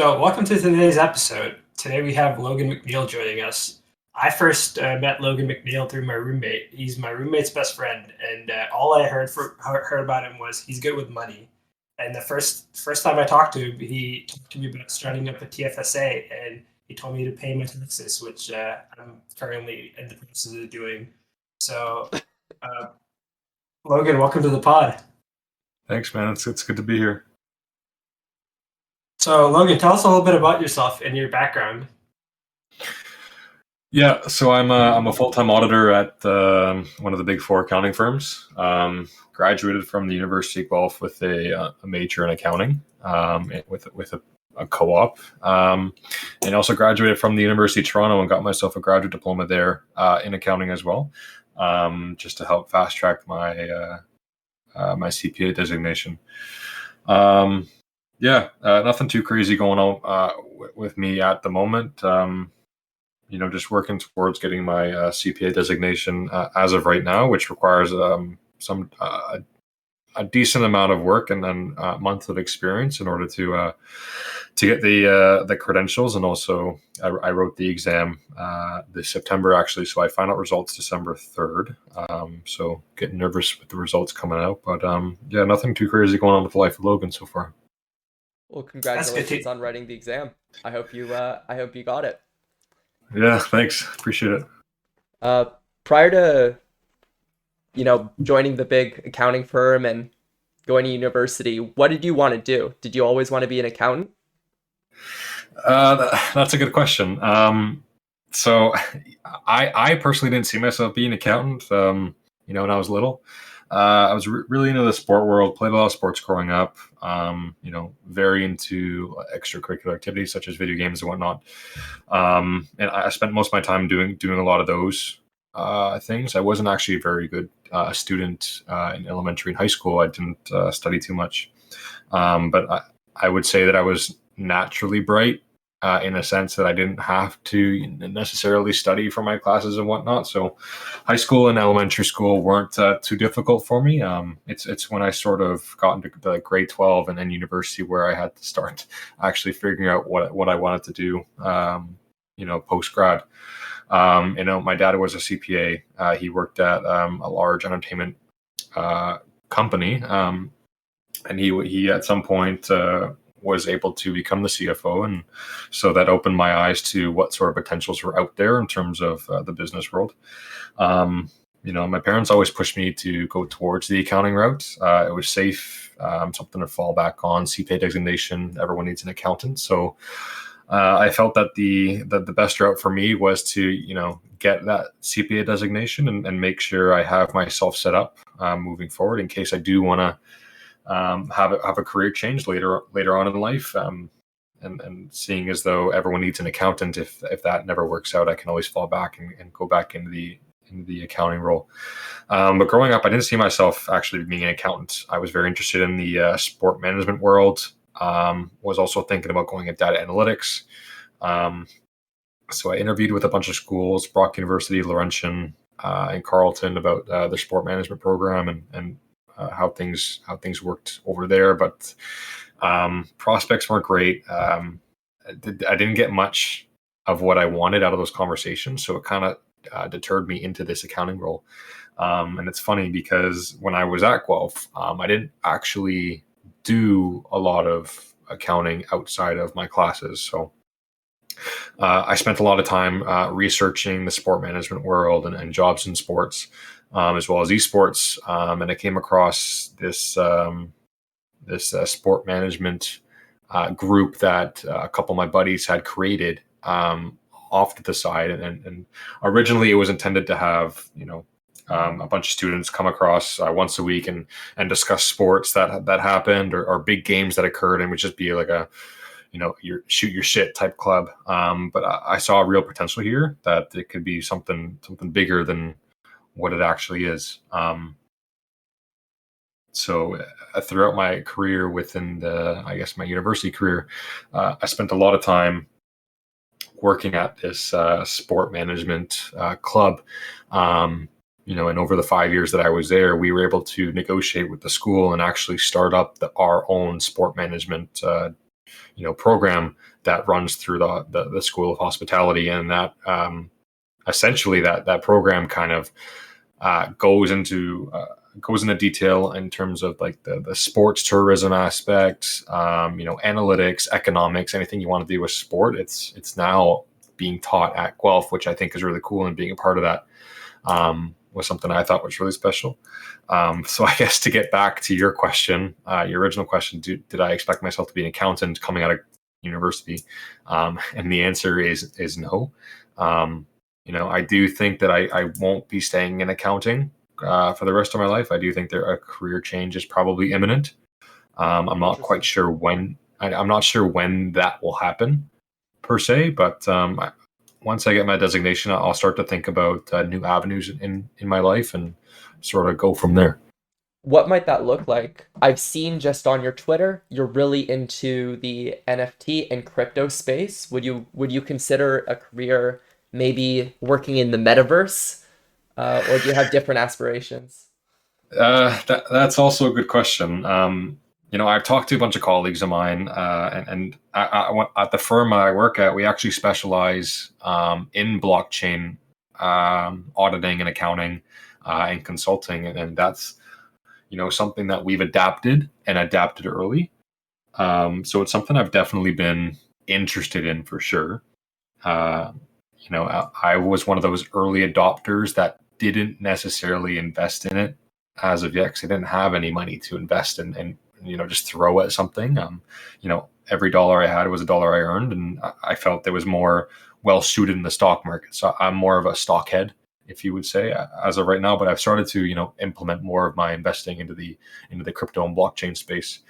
So, welcome to today's episode. Today we have Logan McNeil joining us. I first met Logan McNeil through my roommate. He's my roommate's best friend, and all I heard about him was he's good with money. And the first time I talked to him, he talked to me about starting up a TFSA, and he told me to pay my taxes, which I'm currently in the process of doing. So, uh, Logan, welcome to the pod. Thanks, man. It's good to be here. So, Logan, tell us a little bit about yourself and your background. Yeah, so I'm a full-time auditor at one of the big four accounting firms. Graduated from the University of Guelph with a major in accounting, with a co-op, and also graduated from the University of Toronto and got myself a graduate diploma there in accounting as well, just to help fast track my my CPA designation. Nothing too crazy going on with me at the moment. Just working towards getting my CPA designation as of right now, which requires a decent amount of work and then a month of experience in order to get the credentials. And also, I wrote the exam this September actually, so I found out results December 3rd. So getting nervous with the results coming out, but nothing too crazy going on with the life of Logan so far. Well, congratulations on writing the exam. I hope you got it. Yeah, thanks. Appreciate it. Prior to, joining the big accounting firm and going to university, what did you want to do? Did you always want to be an accountant? That's a good question. So I personally didn't see myself being an accountant, when I was little. I was really into the sport world, played a lot of sports growing up, very into extracurricular activities such as video games and whatnot. And I spent most of my time doing a lot of those things. I wasn't actually a very good student in elementary and high school. I didn't study too much. But I would say that I was naturally bright. In a sense that I didn't have to necessarily study for my classes and whatnot. So high school and elementary school weren't too difficult for me. It's when I sort of got into grade 12 and then university where I had to start actually figuring out what I wanted to do, post-grad. My dad was a CPA. He worked at a large entertainment company. And he at some point was able to become the CFO. And so that opened my eyes to what sort of potentials were out there in terms of the business world. My parents always pushed me to go towards the accounting route. It was safe, something to fall back on, CPA designation. Everyone needs an accountant. So I felt that the best route for me was to, get that CPA designation and make sure I have myself set up moving forward in case I do want to have a career change later on in life, and seeing as though everyone needs an accountant, if that never works out, I can always fall back and go back into the accounting role. But growing up, I didn't see myself actually being an accountant. I was very interested in the sport management world. Was also thinking about going at data analytics. So I interviewed with a bunch of schools, Brock University, Laurentian, and Carleton, about their sport management program and how things worked over there, but prospects weren't great. I didn't get much of what I wanted out of those conversations, so it kind of deterred me into this accounting role. And it's funny because when I was at Guelph, I didn't actually do a lot of accounting outside of my classes. So I spent a lot of time researching the sport management world and jobs in sports. As well as esports, and I came across this sport management group that a couple of my buddies had created off to the side, and originally it was intended to have a bunch of students come across once a week and discuss sports that happened or big games that occurred, and would just be like a your shoot your shit type club. But I saw a real potential here that it could be something bigger than what it actually is. So throughout my career within my university career, I spent a lot of time working at this sport management club. And over the 5 years that I was there, we were able to negotiate with the school and actually start up our own sport management program that runs through the School of Hospitality, and that essentially that program kind of goes into detail in terms of like the sports tourism aspects, analytics, economics, anything you want to do with sport. It's now being taught at Guelph, which I think is really cool, and being a part of that was something I thought was really special. So I guess to get back to your question, your original question, did I expect myself to be an accountant coming out of university? And the answer is no. I do think that I won't be staying in accounting for the rest of my life. I do think a career change is probably imminent. I'm not quite sure when. I'm not sure when that will happen per se, but once I get my designation, I'll start to think about new avenues in my life and sort of go from there. What might that look like? I've seen just on your Twitter, you're really into the NFT and crypto space. Would you consider a career maybe working in the metaverse, or do you have different aspirations? That's also a good question. I've talked to a bunch of colleagues of mine, and at the firm I work at, we actually specialize in blockchain auditing and accounting and consulting, and that's something that we've adapted early. So it's something I've definitely been interested in for sure. I was one of those early adopters that didn't necessarily invest in it as of yet, because I didn't have any money to invest in and just throw at something. Every dollar I had was a dollar I earned, and I felt it was more well suited in the stock market. So I'm more of a stock head, if you would say, as of right now. But I've started to implement more of my investing into the crypto and blockchain space.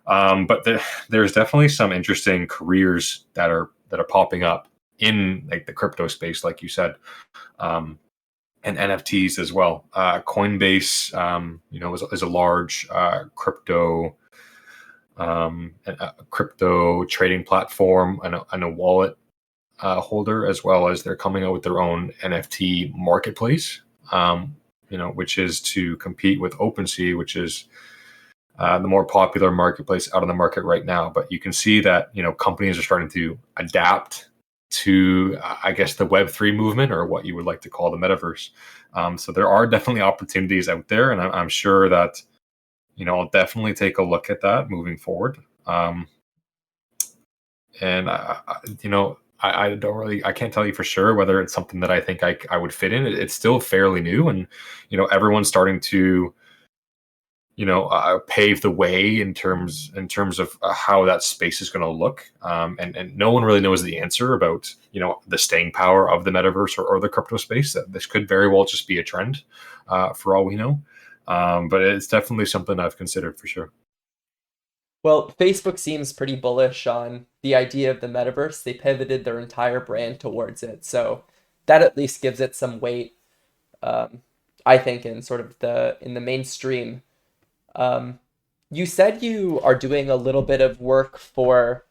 But there's definitely some interesting careers that are popping up in like the crypto space, like you said, and NFTs as well. Coinbase, is a large crypto trading platform and a wallet holder, as well as they're coming out with their own NFT marketplace, which is to compete with OpenSea, which is the more popular marketplace out on the market right now. But you can see that companies are starting to adapt to, I guess, the Web3 movement, or what you would like to call the metaverse. So there are definitely opportunities out there, and I'm sure that I'll definitely take a look at that moving forward. And I don't really, I can't tell you for sure whether it's something that I think I would fit in. It's still fairly new, and everyone's starting to pave the way in terms of how that space is going to look. And no one really knows the answer about the staying power of the metaverse or the crypto space. That this could very well just be a trend, for all we know. But it's definitely something I've considered for sure. Well, Facebook seems pretty bullish on the idea of the metaverse. They pivoted their entire brand towards it, so that at least gives it some weight. I think in sort of in the mainstream. You said you are doing a little bit of work for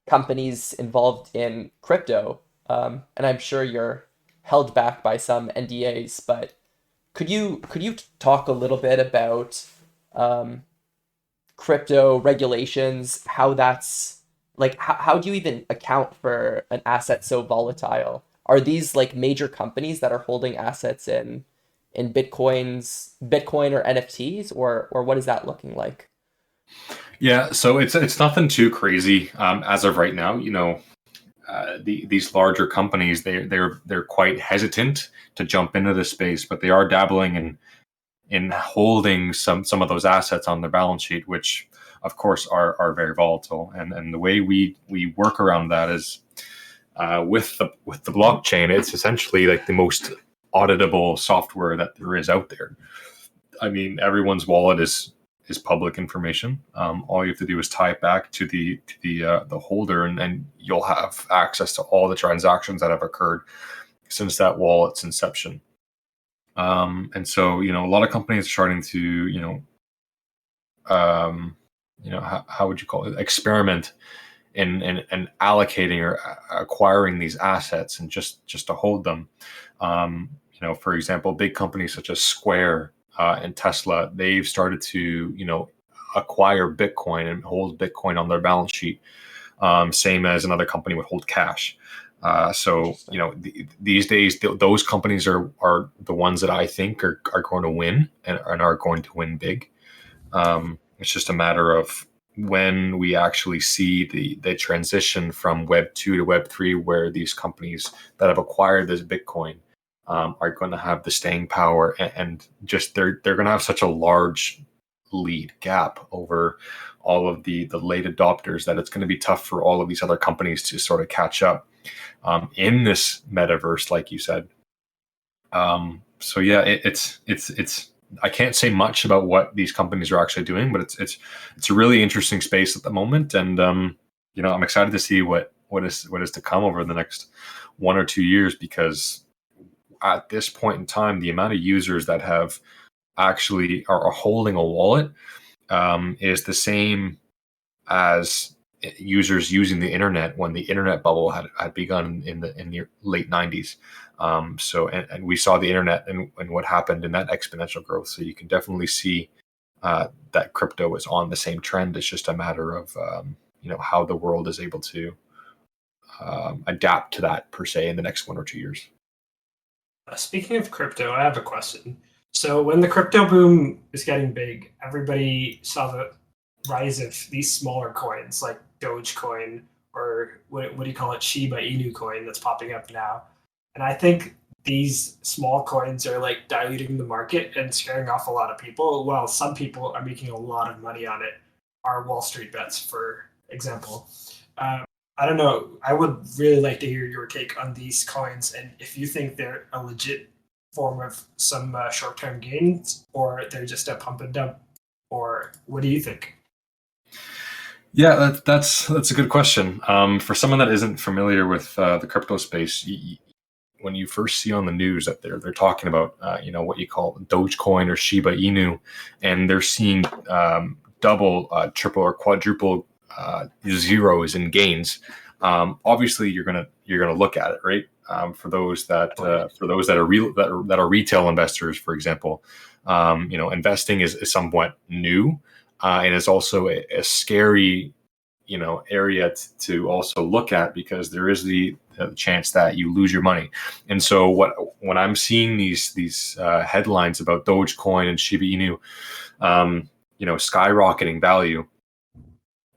companies involved in crypto, and I'm sure you're held back by some NDAs, but could you talk a little bit about crypto regulations, how that's like, how do you even account for an asset so volatile? Are these like major companies that are holding assets in Bitcoin or NFTs, or what is that looking like? Yeah, so it's nothing too crazy as of right now. These larger companies, they're quite hesitant to jump into this space, but they are dabbling in holding some of those assets on their balance sheet, which of course are very volatile. And the way we work around that is with the blockchain. It's essentially like the most auditable software that there is out there. I mean, everyone's wallet is public information. All you have to do is tie it back to the holder, and you'll have access to all the transactions that have occurred since that wallet's inception. And so, a lot of companies are starting to, how would you call it? Experiment in allocating or acquiring these assets and just to hold them. For example, big companies such as Square and Tesla, they've started to, acquire Bitcoin and hold Bitcoin on their balance sheet, same as another company would hold cash. So these days those companies are the ones that I think are going to win and are going to win big. It's just a matter of when we actually see the transition from Web 2 to Web 3, where these companies that have acquired this Bitcoin are going to have the staying power, and just they're going to have such a large lead gap over all of the late adopters that it's going to be tough for all of these other companies to sort of catch up in this metaverse, like you said. So yeah, it's I can't say much about what these companies are actually doing, but it's a really interesting space at the moment, and I'm excited to see what is to come over the next 1 or 2 years, because at this point in time, the amount of users that have actually are holding a wallet is the same as users using the internet when the internet bubble had begun in the late 90s. So we saw the internet and what happened in that exponential growth. So you can definitely see that crypto is on the same trend. It's just a matter of how the world is able to adapt to that, per se, in the next 1 or 2 years. Speaking of crypto, I have a question. So when the crypto boom is getting big, everybody saw the rise of these smaller coins like Dogecoin, or what do you call it, Shiba Inu coin, that's popping up now. And I think these small coins are like diluting the market and scaring off a lot of people. Well, some people are making a lot of money on it. Our Wall Street bets, for example. I don't know. I would really like to hear your take on these coins, and if you think they're a legit form of some short-term gains, or they're just a pump and dump, or what do you think? Yeah, that's a good question. For someone that isn't familiar with the crypto space, when you first see on the news that they're talking about what you call Dogecoin or Shiba Inu, and they're seeing double, triple, or quadruple zeros in gains, obviously you're gonna look at it, right? For those that are retail investors, for example, investing is somewhat new, and it's also a scary area to also look at, because there is the chance that you lose your money. And so when I'm seeing these headlines about Dogecoin and Shiba Inu skyrocketing value,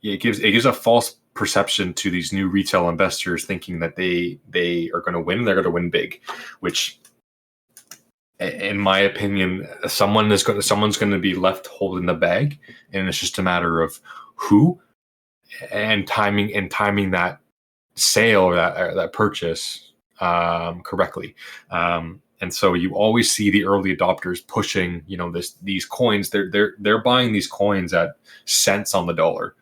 it gives a false perception to these new retail investors, thinking that they are going to win. They're going to win big, which, in my opinion, someone's going to be left holding the bag, and it's just a matter of who and timing that sale or that purchase correctly. And so you always see the early adopters pushing these coins. They're buying these coins at cents on the dollar.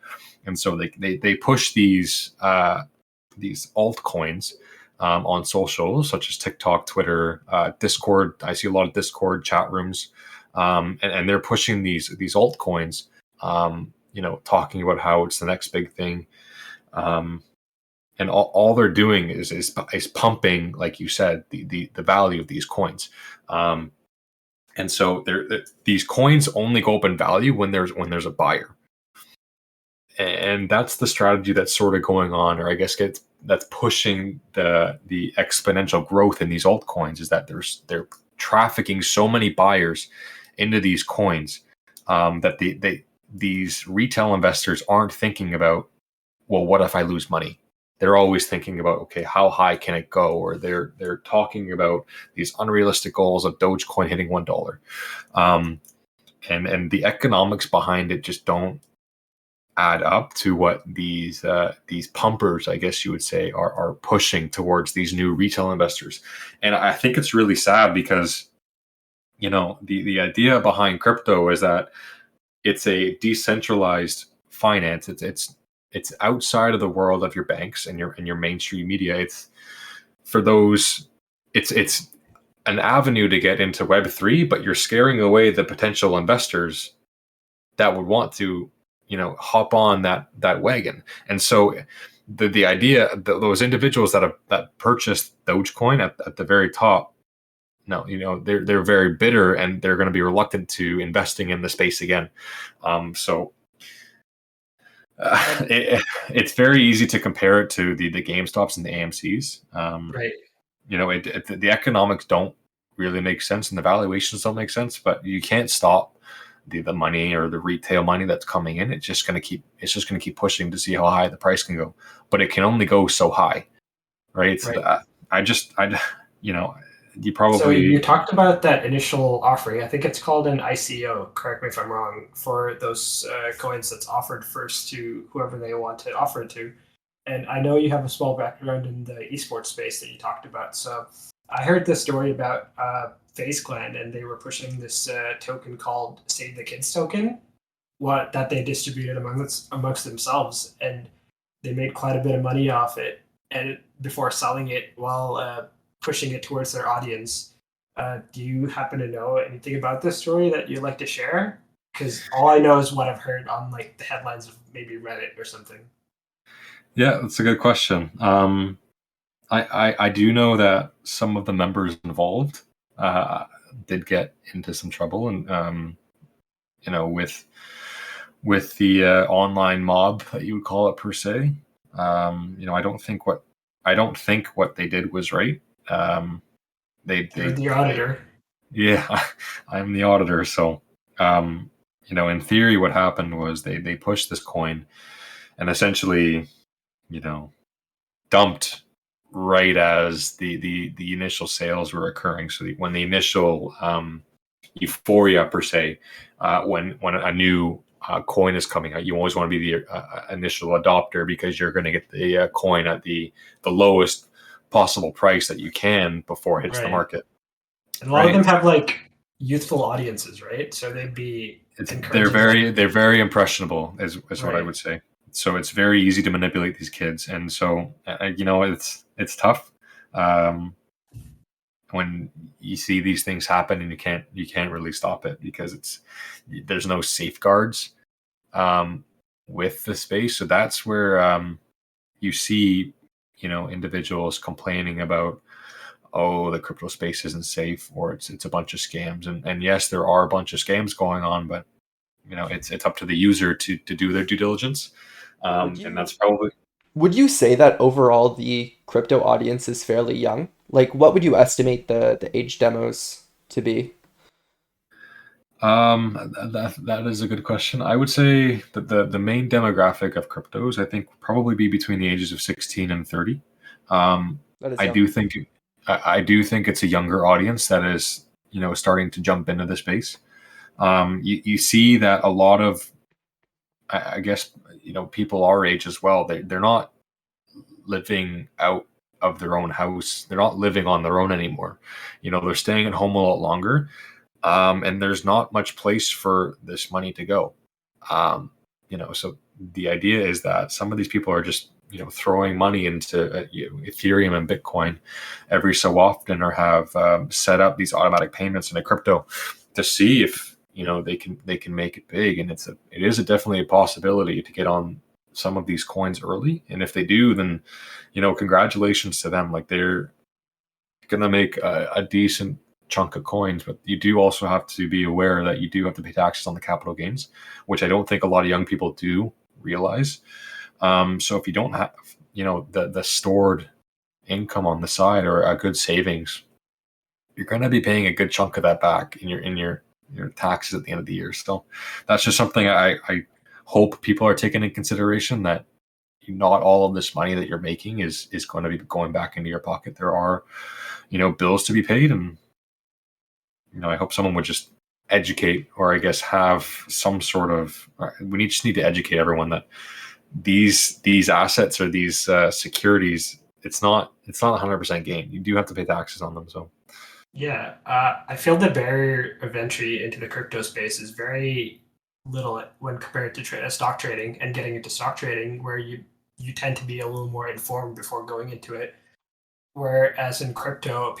And so they push these altcoins on social, such as TikTok, Twitter, Discord. I see a lot of Discord chat rooms, and they're pushing these altcoins, talking about how it's the next big thing, and all they're doing is pumping, like you said, the value of these coins. And so these coins only go up in value when there's a buyer. And that's the strategy that's sort of going on, or I guess that's pushing the exponential growth in these altcoins, is that they're trafficking so many buyers into these coins that these retail investors aren't thinking about, well, what if I lose money? They're always thinking about, okay, how high can it go? Or they're talking about these unrealistic goals of Dogecoin hitting $1. And the economics behind it just don't add up to what these pumpers, I guess you would say, are pushing towards these new retail investors. And I think it's really sad, because the idea behind crypto is that it's a decentralized finance. It's outside of the world of your banks and your mainstream media. It's an avenue to get into Web3, but you're scaring away the potential investors that would want to hop on that wagon. And so the idea that those individuals that purchased Dogecoin at the very top, they're very bitter, and they're going to be reluctant to investing in the space again. So It's very easy to compare it to the GameStops and the AMCs. Right. The economics don't really make sense and the valuations don't make sense, but you can't stop the money or the retail money that's coming in. It's just going to keep pushing to see how high the price can go, but it can only go so high, right? So Right. you probably. So you talked about that initial offering. I think it's called an ICO. Correct me if I'm wrong. For those coins that's offered first to whoever they want to offer it to. And I know you have a small background in the esports space that you talked about. So I heard this story about FaZe Clan, and they were pushing this token called Save the Kids token, what that they distributed amongst themselves, and they made quite a bit of money off it, and before selling it while pushing it towards their audience. Do you happen to know anything about this story that you'd like to share? Because all I know is what I've heard on like the headlines of maybe Reddit or something. Yeah, that's a good question. I do know that some of the members involved did get into some trouble, and with the online mob that you would call it per se. I don't think what they did was right. You're the auditor. Yeah, I'm the auditor, so in theory, what happened was they pushed this coin and essentially, dumped right as the initial sales were occurring. So when the initial euphoria per se, when a new coin is coming out, you always want to be the initial adopter because you're going to get the coin at the lowest possible price that you can before it hits the market. And a lot of them have like youthful audiences, right? So they'd be they're very impressionable, is what I would say. So it's very easy to manipulate these kids, and so it's tough when you see these things happen, and you can't really stop it because there's no safeguards with the space. So that's where you see individuals complaining about, oh, the crypto space isn't safe, or it's a bunch of scams. And yes, there are a bunch of scams going on, but it's up to the user to do their due diligence. And that's probably. Would you say that overall the crypto audience is fairly young? Like, what would you estimate the age demos to be? That is a good question. I would say that the main demographic of cryptos, I think, probably be between the ages of 16 and 30. That is I young. do think it's a younger audience that is starting to jump into the space. You see that a lot of, I guess, people our age as well, they're not living out of their own house. They're not living on their own anymore. They're staying at home a lot longer. And there's not much place for this money to go. So the idea is that some of these people are just throwing money into Ethereum and Bitcoin every so often, or have set up these automatic payments in a crypto to see if they can make it big. And it is definitely a possibility to get on some of these coins early. And if they do, then congratulations to them. Like, they're gonna make a decent chunk of coins, but you do also have to be aware that you do have to pay taxes on the capital gains, which I don't think a lot of young people do realize. So if you don't have the stored income on the side or a good savings, you're going to be paying a good chunk of that back in your taxes at the end of the year. So that's just something I hope people are taking into consideration, that not all of this money that you're making is going to be going back into your pocket. There are bills to be paid, and I hope someone would just educate, or I guess have some sort of. We just need to educate everyone that these assets or these securities, it's not 100% gain. You do have to pay taxes on them. So yeah, I feel the barrier of entry into the crypto space is very little when compared to stock trading and getting into stock trading, where you tend to be a little more informed before going into it. Whereas in crypto,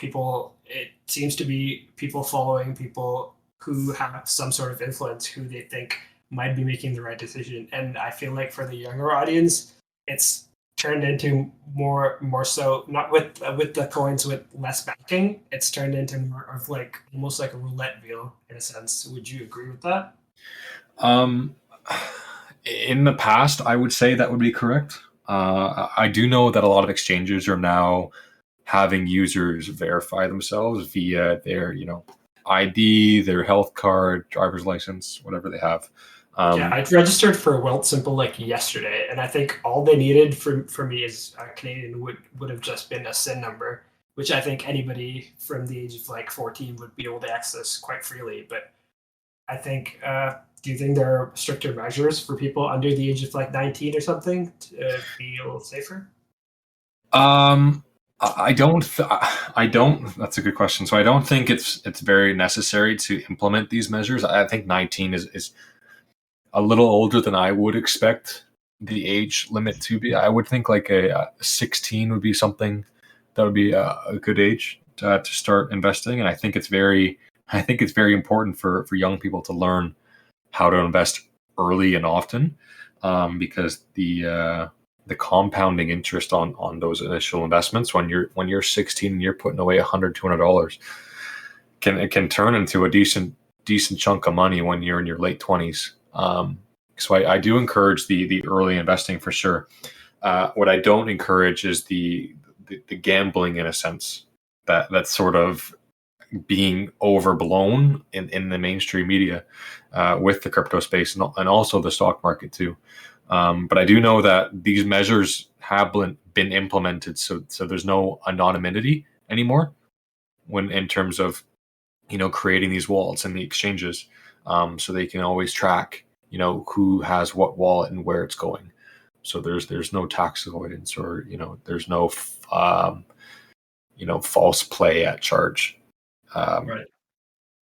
it seems to be people following people who have some sort of influence, who they think might be making the right decision. And I feel like for the younger audience, it's turned into more so, not with the coins with less backing. It's turned into more of like almost like a roulette wheel in a sense. Would you agree with that? In the past, I would say that would be correct. I do know that a lot of exchanges are now having users verify themselves via their, ID, their health card, driver's license, whatever they have. Yeah, I registered for Wealthsimple like yesterday, and I think all they needed for me as a Canadian would have just been a SIN number, which I think anybody from the age of like 14 would be able to access quite freely. But I think, do you think there are stricter measures for people under the age of like 19 or something to be a little safer? I don't. I don't. That's a good question. So I don't think it's very necessary to implement these measures. I think 19 is a little older than I would expect the age limit to be. I would think like a 16 would be something that would be a good age to start investing. And I think it's very important for young people to learn how to invest early and often, because the compounding interest on those initial investments when you're 16 and you're putting away $100-$200 can turn into a decent chunk of money when you're in your late 20s. So I do encourage the early investing for sure. What I don't encourage is the gambling, in a sense, that's sort of being overblown in the mainstream media, with the crypto space and also the stock market too. But I do know that these measures have been implemented, so there's no anonymity anymore when in terms of creating these wallets and the exchanges, so they can always track who has what wallet and where it's going. So there's no tax avoidance, or there's no false play at charge. Right.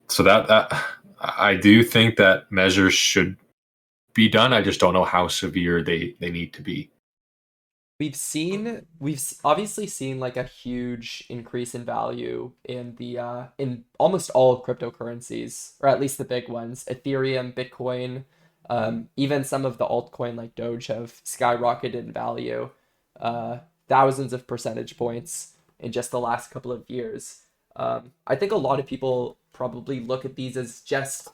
So that I do think that measures should be done. I just don't know how severe they need to be. Obviously seen like a huge increase in value in the in almost all cryptocurrencies, or at least the big ones. Ethereum, Bitcoin, even some of the altcoin like Doge have skyrocketed in value, thousands of percentage points in just the last couple of years. I think a lot of people probably look at these as just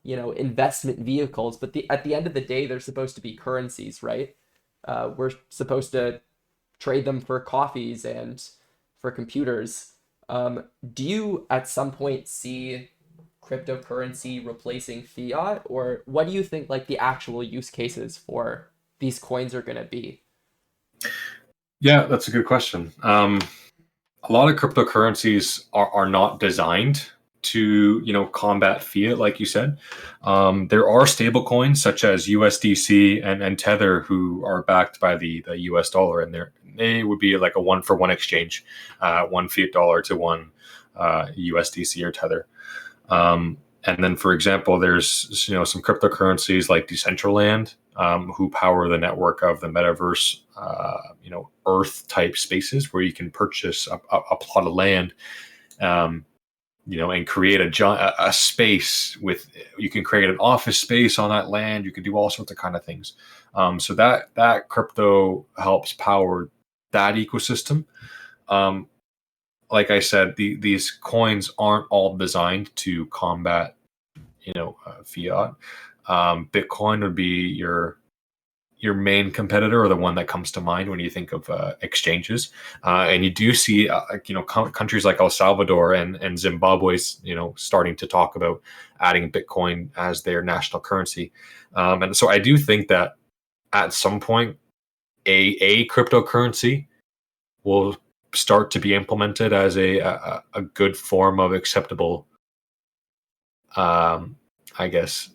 investment vehicles, but at the end of the day, they're supposed to be currencies, right? We're supposed to trade them for coffees and for computers. Do you at some point see cryptocurrency replacing fiat, or what do you think like the actual use cases for these coins are going to be? Yeah, that's a good question. A lot of cryptocurrencies are not designed to combat fiat, like you said. There are stable coins such as USDC and Tether, who are backed by the US dollar, and they would be like a 1-for-1 exchange, one fiat dollar to one USDC or Tether. And then, for example, there's some cryptocurrencies like Decentraland, who power the network of the Metaverse, Earth type spaces where you can purchase a plot of land, and create a space with. You can create an office space on that land. You can do all sorts of kind of things. So that crypto helps power that ecosystem. Like I said, these coins aren't all designed to combat fiat. Bitcoin would be your main competitor, or the one that comes to mind when you think of exchanges. And you do see countries like El Salvador and Zimbabwe's starting to talk about adding Bitcoin as their national currency. And so I do think that at some point a cryptocurrency will start to be implemented as a good form of acceptable, I guess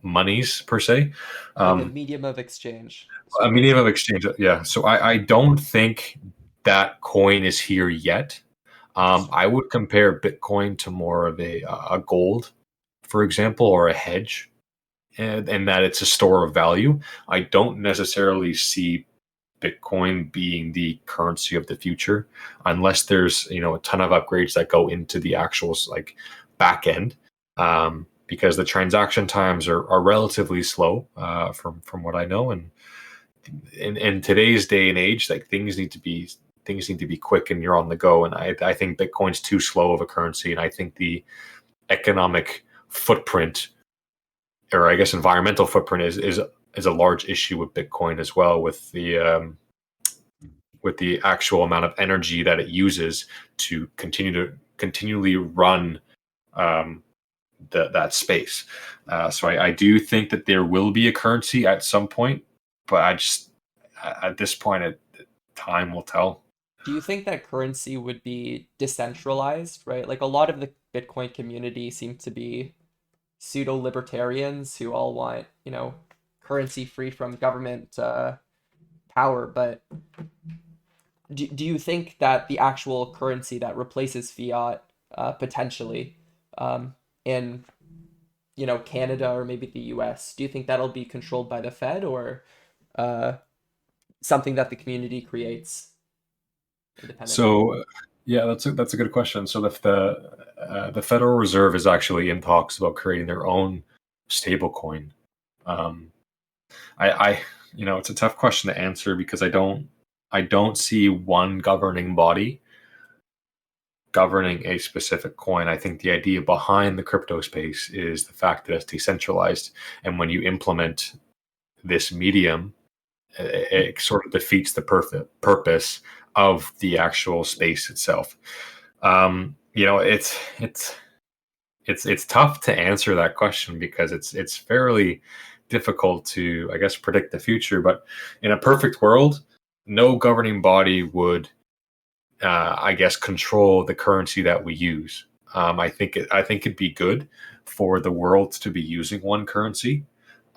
monies per se. Like a medium of exchange. A medium of exchange, yeah. So I don't think that coin is here yet. I would compare Bitcoin to more of a gold, for example, or a hedge, and that it's a store of value. I don't necessarily see Bitcoin being the currency of the future, unless there's a ton of upgrades that go into the actual like back end, because the transaction times are relatively slow, from what I know, and in today's day and age, like things need to be quick and you're on the go. And I think Bitcoin's too slow of a currency, and I think the economic footprint, or I guess environmental footprint, is is a large issue with Bitcoin as well, with the actual amount of energy that it uses to continually run that space. So I do think that there will be a currency at some point, but at this point, time will tell. Do you think that currency would be decentralized, right? Like a lot of the Bitcoin community seem to be pseudo libertarians who all want, currency free from government power. But do you think that the actual currency that replaces fiat potentially in Canada or maybe the US, do you think that'll be controlled by the Fed or uh, something that the community creates independently? So yeah, that's a good question. So the Federal Reserve is actually in talks about creating their own stable coin. Um, I it's a tough question to answer because I don't see one governing body governing a specific coin. I think the idea behind the crypto space is the fact that it's decentralized, and when you implement this medium, it sort of defeats the purpose of the actual space itself. It's tough to answer that question because it's fairly difficult to, I guess, predict the future. But in a perfect world, no governing body would, I guess, control the currency that we use. I think it'd be good for the world to be using one currency.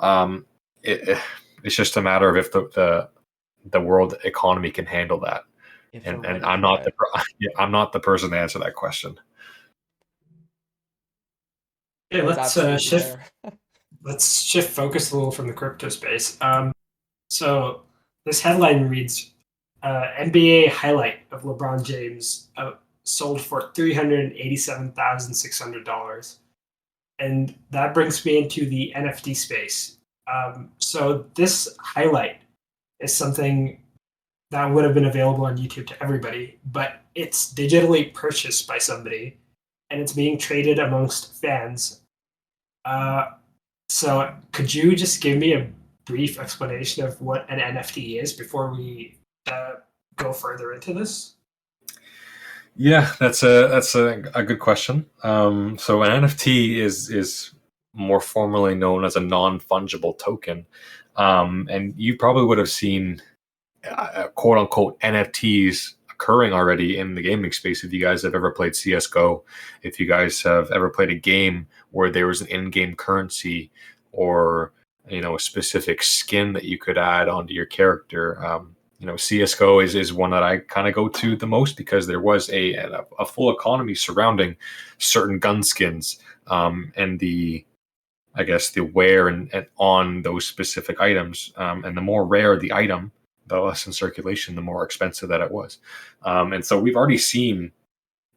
Um, it's just a matter of if the world economy can handle that. If we're And ready I'm for not it. I'm not the person to answer that question. Yeah, That's absolutely shift. fair. Let's shift focus a little from the crypto space. So this headline reads, NBA highlight of LeBron James sold for $387,600. And that brings me into the NFT space. So this highlight is something that would have been available on YouTube to everybody, but it's digitally purchased by somebody and it's being traded amongst fans. So could you just give me a brief explanation of what an NFT is before we go further into this? Yeah, that's a good question. So an NFT is more formally known as a non-fungible token, and you probably would have seen quote unquote NFTs occurring already in the gaming space. If you guys have ever played CS:GO, if you guys have ever played a game where there was an in-game currency or a specific skin that you could add onto your character. CS:GO is one that I kind of go to the most because there was a full economy surrounding certain gun skins, and I guess the wear and on those specific items. And the more rare the item, the less in circulation, the more expensive that it was. And so we've already seen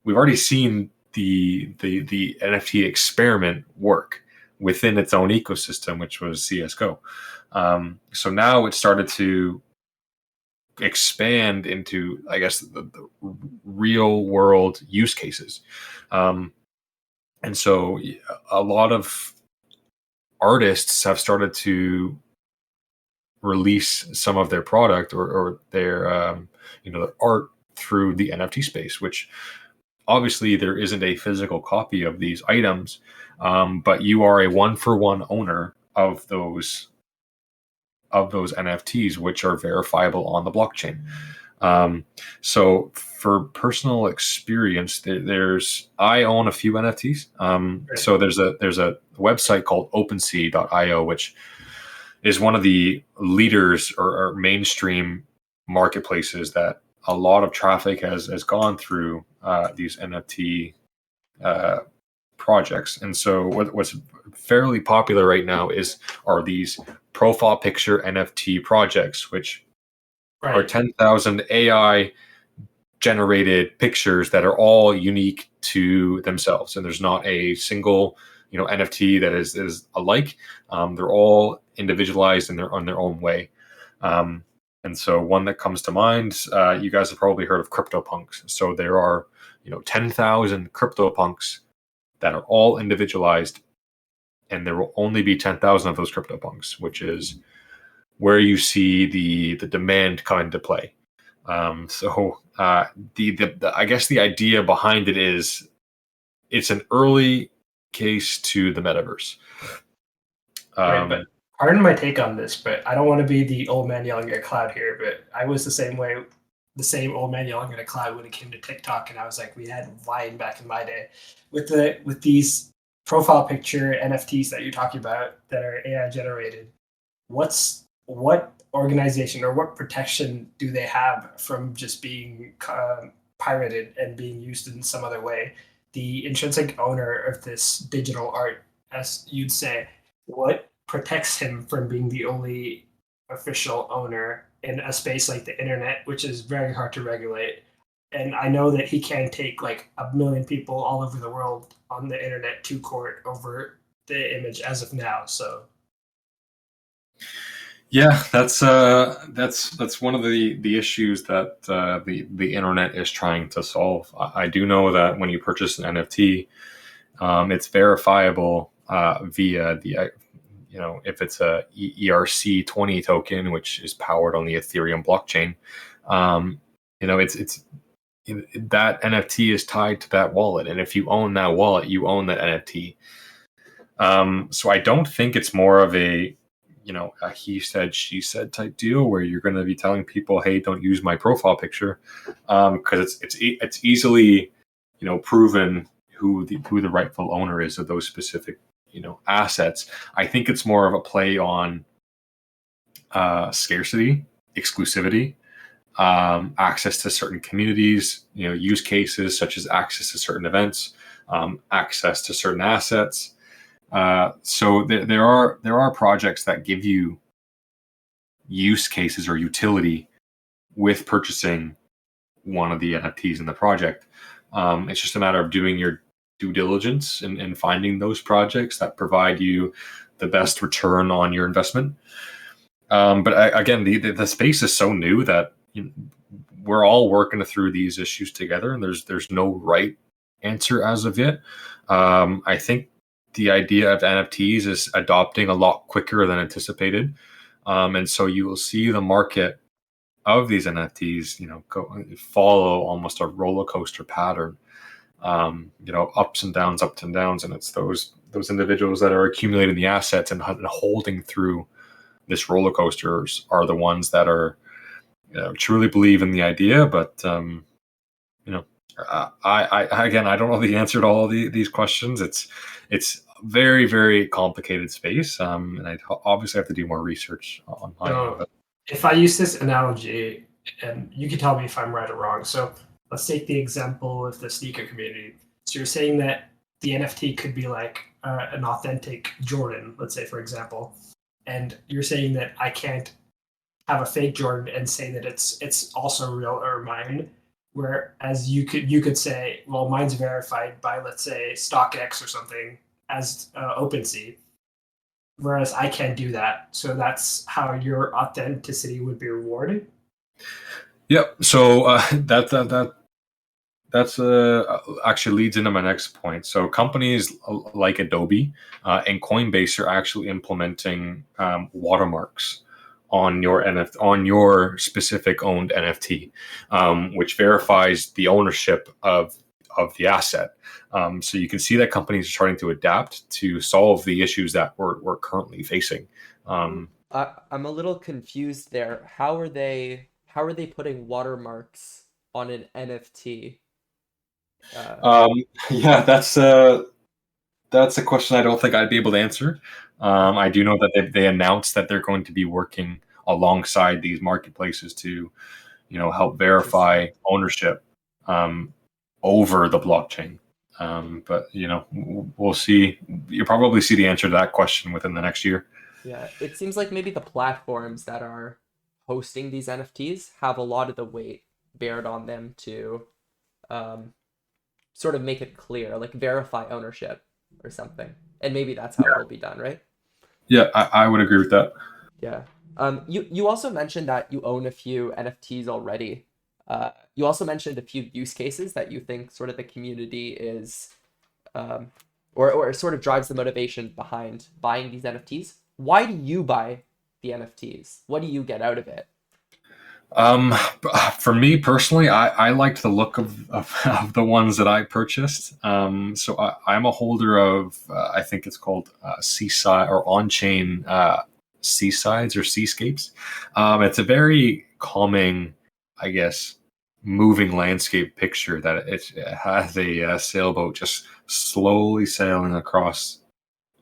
the NFT experiment work within its own ecosystem, which was CS:GO. So now it started to expand into, I guess, the real world use cases. And so a lot of artists have started to release some of their product or their their art through the NFT space, which obviously there isn't a physical copy of these items, but you are a one-for-one owner of those NFTs, which are verifiable on the blockchain. So for personal experience, I own a few NFTs. So there's a website called OpenSea.io, which is one of the leaders or mainstream marketplaces that a lot of traffic has gone through these NFT projects. And so what's fairly popular right now are these profile picture NFT projects, which are 10,000 AI generated pictures that are all unique to themselves, and there's not a single NFT that is alike. They're all individualized in their own way. And so one that comes to mind, you guys have probably heard of CryptoPunks. So there are 10,000 CryptoPunks that are all individualized, and there will only be 10,000 of those CryptoPunks, which is where you see the demand come into play. The I guess the idea behind it is it's an early case to the metaverse. Right, but pardon my take on this, but I don't want to be the old man yelling at a cloud here, but I was the same way, the same old man yelling at a cloud when it came to TikTok, and I was like, we had Vine back in my day. With these profile picture NFTs that you're talking about that are AI generated, what organization or what protection do they have from just being pirated and being used in some other way? The intrinsic owner of this digital art, as you'd say, what protects him from being the only official owner in a space like the internet, which is very hard to regulate? And I know that he can take like a million people all over the world on the internet to court over the image as of now. So Yeah, that's one of the issues that the internet is trying to solve. I do know that when you purchase an NFT, it's verifiable via the if it's a ERC20 token, which is powered on the Ethereum blockchain. It's that NFT is tied to that wallet, and if you own that wallet, you own that NFT. So I don't think it's more of a he said, she said type deal where you're going to be telling people, hey, don't use my profile picture, because it's easily proven who the rightful owner is of those specific assets. I think it's more of a play on scarcity, exclusivity, access to certain communities, use cases such as access to certain events, access to certain assets. So there are projects that give you use cases or utility with purchasing one of the NFTs in the project. It's just a matter of doing your due diligence and finding those projects that provide you the best return on your investment. Again, the space is so new that we're all working through these issues together, and there's no right answer as of yet. I think the idea of NFTs is adopting a lot quicker than anticipated. And so you will see the market of these NFTs, follow almost a roller coaster pattern. Ups and downs, and it's those individuals that are accumulating the assets and holding through this roller coasters are the ones that are truly believe in the idea. But I don't know the answer to all these questions. It's very, very complicated space, and I obviously have to do more research on my end. So if I use this analogy, and you can tell me if I'm right or wrong. So let's take the example of the sneaker community. So you're saying that the NFT could be like an authentic Jordan, let's say, for example, and you're saying that I can't have a fake Jordan and say that it's also real or mine. Whereas you could say, well, mine's verified by, let's say, StockX or something as OpenSea, whereas I can't do that. So that's how your authenticity would be rewarded. Yep. So that's actually leads into my next point. So companies like Adobe and Coinbase are actually implementing watermarks on your specific owned NFT, which verifies the ownership of the asset. So you can see that companies are starting to adapt to solve the issues that we're currently facing. I'm a little confused there. How are they putting watermarks on an NFT? Yeah, that's a question I don't think I'd be able to answer. I do know that they announced that they're going to be working alongside these marketplaces to, help verify ownership over the blockchain. But we'll see. You'll probably see the answer to that question within the next year. Yeah, it seems like maybe the platforms that are hosting these NFTs have a lot of the weight bared on them to sort of make it clear, like verify ownership or something. And maybe that's how it'll be done, right? Yeah, I would agree with that. Yeah. You also mentioned that you own a few NFTs already. You also mentioned a few use cases that you think sort of the community is, or sort of drives the motivation behind buying these NFTs. Why do you buy the the NFTs? What do you get out of it? Um, for me personally, I liked the look of the ones that I purchased. So I'm a holder of, I think it's called Seaside or On-Chain Seasides or Seascapes. It's a very calming, I guess, moving landscape picture that it has a sailboat just slowly sailing across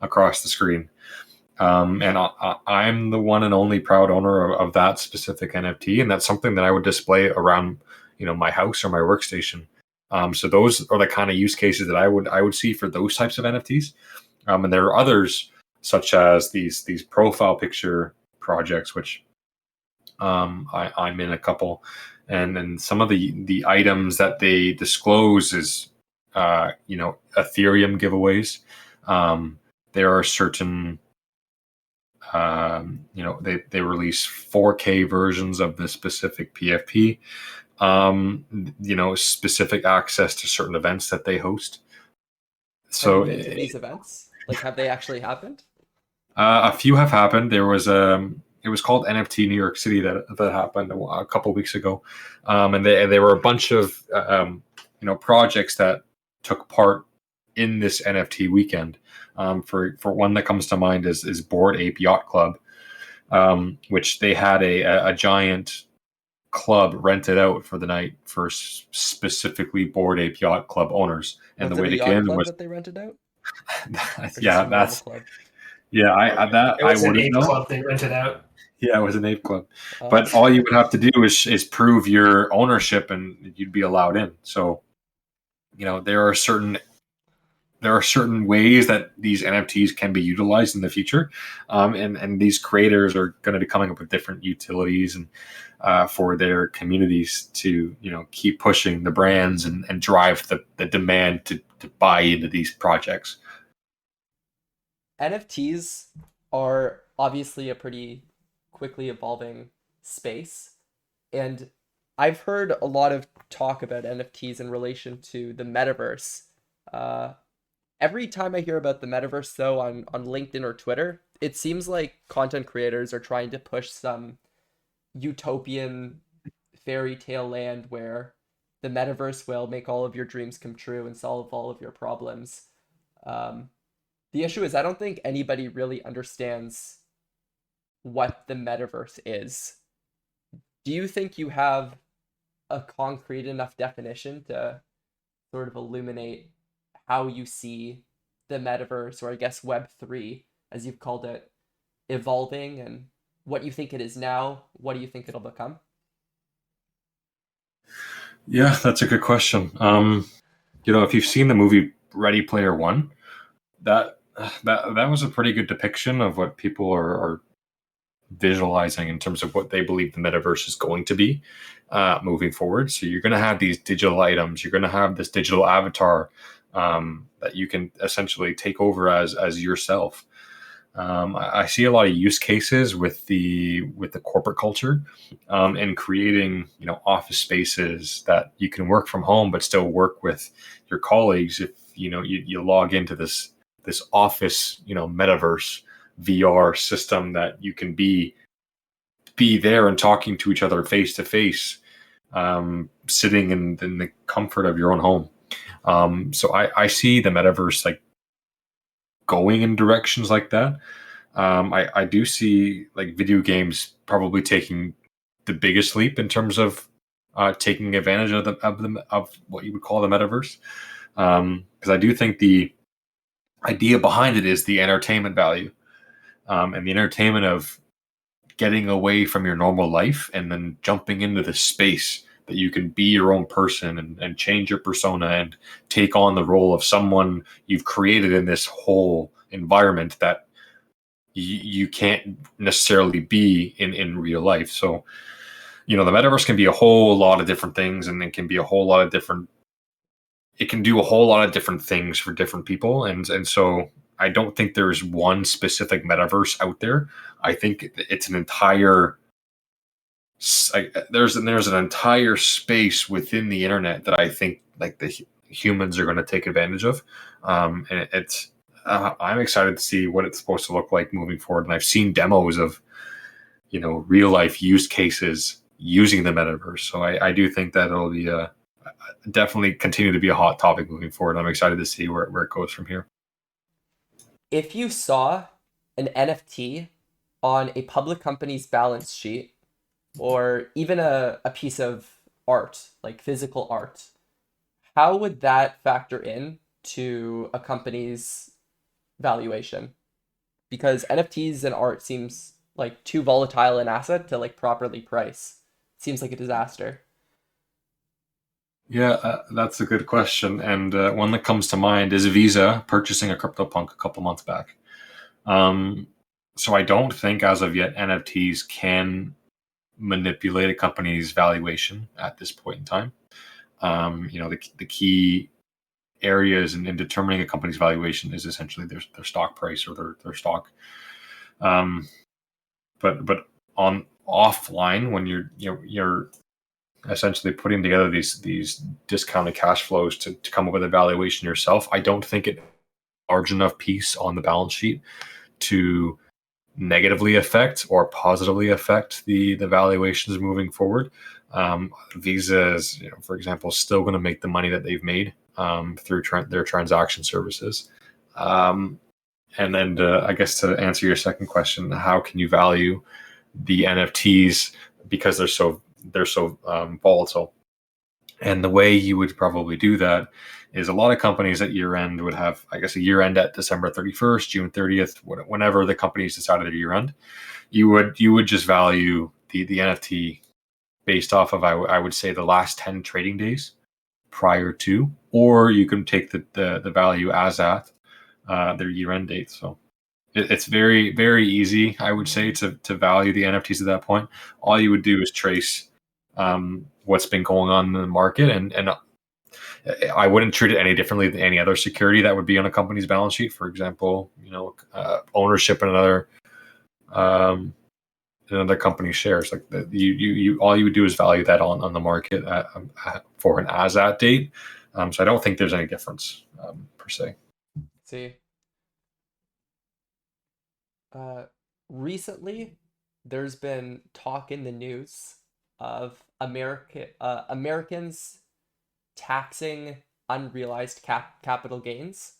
the screen. And I'm the one and only proud owner of that specific NFT, and that's something that I would display around, my house or my workstation. So those are the kind of use cases that I would see for those types of NFTs. And there are others such as these profile picture projects, which I'm in a couple, and some of the items that they disclose is Ethereum giveaways. There are certain they release 4K versions of the specific PFP, specific access to certain events that they host. So Have you been to these events? Like, have they actually happened? a few have happened. There was it was called NFT New York City that happened a couple of weeks ago, and there were a bunch of projects that took part in this NFT weekend. For one that comes to mind is Bored Ape Yacht Club, which they had a giant club rented out for the night for specifically Bored Ape Yacht Club owners. And Was the it way a they yacht came in club was that they rented out? Or just yeah, a normal that's club? yeah, It I was an wouldn't ape know. club they rented out. Yeah, it was an ape club. Oh. But all you would have to do is prove your ownership and you'd be allowed in. So, there are certain ways that these NFTs can be utilized in the future, and these creators are going to be coming up with different utilities and for their communities to keep pushing the brands and drive the demand to buy into these projects. NFTs are obviously a pretty quickly evolving space, and I've heard a lot of talk about NFTs in relation to the metaverse. Uh, every time I hear about the metaverse, though, on LinkedIn or Twitter, it seems like content creators are trying to push some utopian fairy tale land where the metaverse will make all of your dreams come true and solve all of your problems. Um, the issue is, I don't think anybody really understands what the metaverse is. Do you think you have a concrete enough definition to sort of illuminate how you see the metaverse, or I guess Web3, as you've called it, evolving, and what you think it is now? What do you think it'll become? Yeah, that's a good question. If you've seen the movie Ready Player One, that was a pretty good depiction of what people are visualizing in terms of what they believe the metaverse is going to be moving forward. So you're going to have these digital items. You're going to have this digital avatar that you can essentially take over as yourself. I see a lot of use cases with the corporate culture and creating office spaces that you can work from home but still work with your colleagues. If you log into this office metaverse VR system that you can be there and talking to each other face to face, sitting in the comfort of your own home. So I see the metaverse like going in directions like that. I do see like video games probably taking the biggest leap in terms of taking advantage of what you would call the metaverse. Because I do think the idea behind it is the entertainment value, and the entertainment of getting away from your normal life and then jumping into this space that you can be your own person and change your persona and take on the role of someone you've created in this whole environment that you can't necessarily be in real life. So, the metaverse can be a whole lot of different things, and it can be a whole lot of different. It can do a whole lot of different things for different people, and so I don't think there's one specific metaverse out there. I think it's an entire. There's an entire space within the internet that I think like the humans are going to take advantage of, and it's. I'm excited to see what it's supposed to look like moving forward, and I've seen demos of real life use cases using the metaverse. So I do think that it'll be definitely continue to be a hot topic moving forward. I'm excited to see where it goes from here. If you saw an NFT on a public company's balance sheet, or even a piece of art, like physical art, how would that factor in to a company's valuation? Because NFTs and art seems like too volatile an asset to like properly price. Seems like a disaster. Yeah, that's a good question. And one that comes to mind is Visa purchasing a CryptoPunk a couple months back. So I don't think as of yet NFTs can manipulate a company's valuation at this point in time. The key areas in determining a company's valuation is essentially their stock price or their stock. But on offline, when you're essentially putting together these discounted cash flows to come up with a valuation yourself, I don't think it large enough piece on the balance sheet to negatively affect or positively affect the valuations moving forward. Visa is, for example, still going to make the money that they've made through their transaction services. And then I guess to answer your second question, how can you value the NFTs because they're so volatile? And the way you would probably do that is a lot of companies at year end would have, I guess, a year end at December 31st, June 30th, whenever the companies decided their year end. You would just value the NFT based off of, I would say, the last 10 trading days prior to, or you can take the value as at their year end date. So it's very, very easy, I would say, to value the NFTs at that point. All you would do is trace what's been going on in the market, and I wouldn't treat it any differently than any other security that would be on a company's balance sheet. For example, ownership in another company's shares. Like you all you would do is value that on the market for an as at date. So I don't think there's any difference per se. See, recently there's been talk in the news of Americans taxing unrealized capital gains.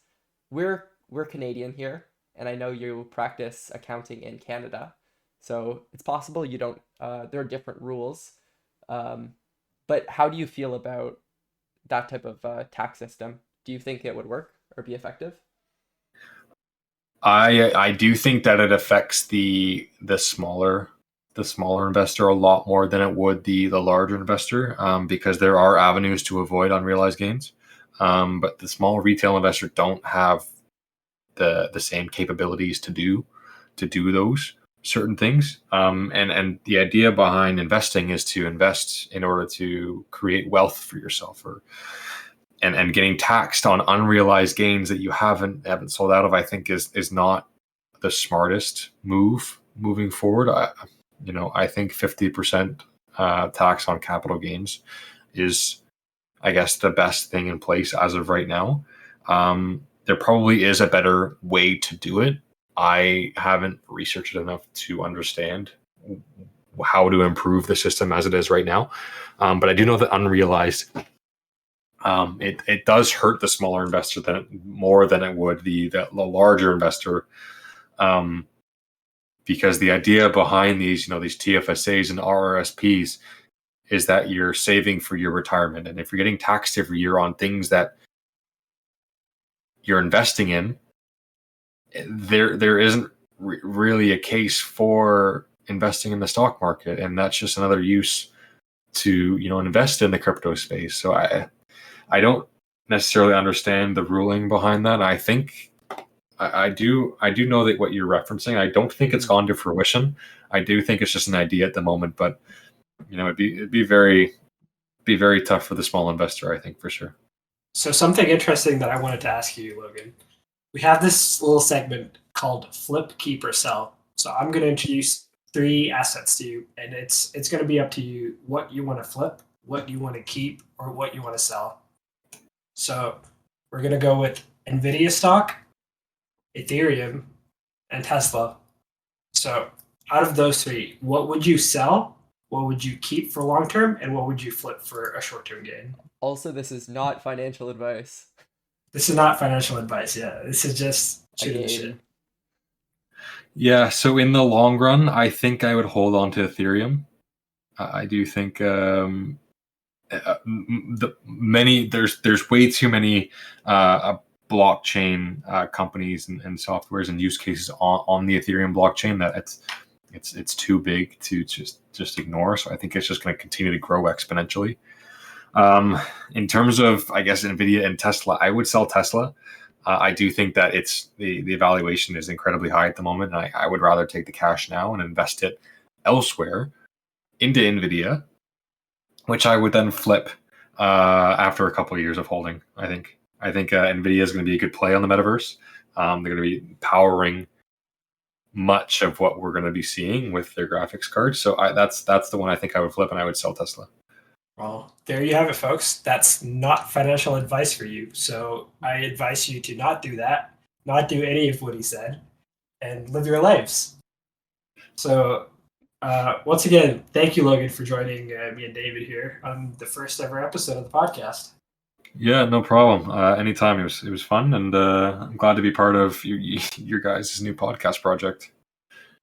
We're Canadian here, and I know you practice accounting in Canada, so it's possible you don't. There are different rules, but how do you feel about that type of tax system? Do you think it would work or be effective? I do think that it affects the smaller investor a lot more than it would the larger investor, because there are avenues to avoid unrealized gains, but the small retail investor don't have the same capabilities to do those certain things. And the idea behind investing is to invest in order to create wealth for yourself, and getting taxed on unrealized gains that you haven't sold out of, I think is not the smartest move moving forward. I think 50% tax on capital gains is, I guess, the best thing in place as of right now. There probably is a better way to do it. I haven't researched it enough to understand how to improve the system as it is right now. But I do know that unrealized, it does hurt the smaller investor more than it would the larger investor. Because the idea behind these TFSAs and RRSPs is that you're saving for your retirement. And if you're getting taxed every year on things that you're investing in, there isn't really a case for investing in the stock market. And that's just another use to, invest in the crypto space. So I don't necessarily understand the ruling behind that. I think I do know that what you're referencing, I don't think it's gone to fruition. I do think it's just an idea at the moment, but it'd be very tough for the small investor, I think, for sure. So something interesting that I wanted to ask you, Logan. We have this little segment called Flip, Keep, or Sell. So I'm going to introduce 3 assets to you, and it's going to be up to you what you want to flip, what you want to keep, or what you want to sell. So we're going to go with NVIDIA stock, Ethereum, and Tesla. So out of those three, what would you sell? What would you keep for long term? And what would you flip for a short term gain? Also, this is not financial advice. This is not financial advice. Yeah, this is just A shooting the shit. game. Yeah, so in the long run, I think I would hold on to Ethereum. I do think there's way too many blockchain companies and softwares and use cases on the Ethereum blockchain that it's too big to just ignore. So I think it's just going to continue to grow exponentially. In terms of, I guess, Nvidia and Tesla, I would sell Tesla. I do think that it's the valuation is incredibly high at the moment, and I would rather take the cash now and invest it elsewhere into Nvidia, which I would then flip after a couple of years of holding. I think Nvidia is going to be a good play on the metaverse. They're going to be powering much of what we're going to be seeing with their graphics cards. So that's the one I think I would flip, and I would sell Tesla. Well, there you have it, folks. That's not financial advice for you. So I advise you to not do that, not do any of what he said, and live your lives. So once again, thank you, Logan, for joining me and David here on the first ever episode of the podcast. Yeah, no problem. Anytime. It was fun, and I'm glad to be part of your guys' new podcast project.